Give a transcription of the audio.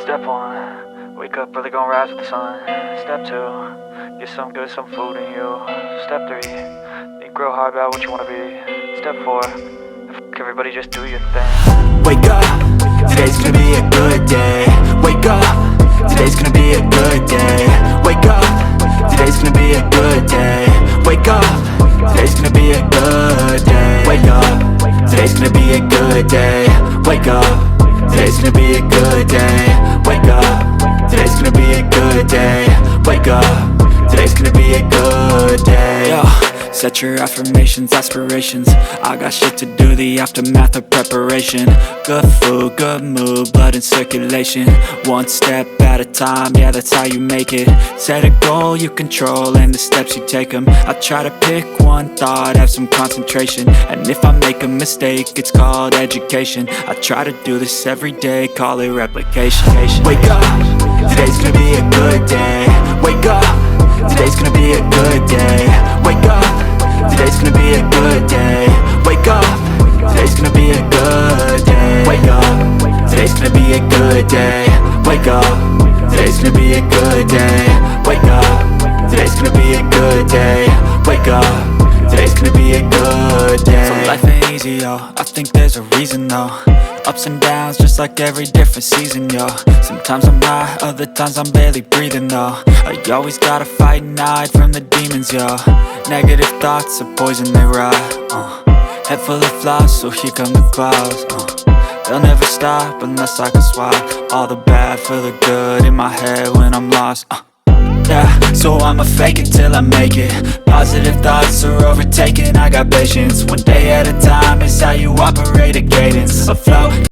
Step 1, wake up early, gonna rise with the sun. Step 2, get some good, some food in you. Step 3, think real hard about what you wanna be. Step 4, fuck everybody, just do your thing. Wake up, today's gonna be a good day. Wake up, today's gonna be a good day. Wake up, today's gonna be a good day. Wake up, today's gonna be a good day. Wake up, today's gonna be a good day. Wake up, today's gonna be a good day. Wake up, today's gonna be a good day. Wake up, today's gonna be a good day. Yo, set your affirmations, aspirations. I got shit to do, the aftermath of preparation. Good food, good mood, blood in circulation. One step at a time, yeah, that's how you make it. Set a goal you control and the steps you take them. I try to pick one thought, have some concentration. And if I make a mistake, it's called education. I try to do this every day, call it replication. Wake up, today's gonna be a good day. Wake up, today's gonna be a good day. Wake up, today's gonna be a good day. Wake up, today's gonna be a good day. Wake up, today's gonna be a good day. Wake up, today's gonna be a good day. Wake up, today's gonna be a good day. Wake up, today's gonna be a good day. So life ain't easy, yo, I think there's a reason though. Ups and downs, just like every different season, yo. Sometimes I'm high, other times I'm barely breathing, though. I always gotta fight and hide from the demons, yo. Negative thoughts are poison, they rot. Head full of flies, so here come the clouds. They'll never stop unless I can swap all the bad for the good in my head when I'm lost. Yeah, so I'ma fake it till I make it. Positive thoughts are overtaken, I got patience. One day at a time is how you operate a cadence. A flow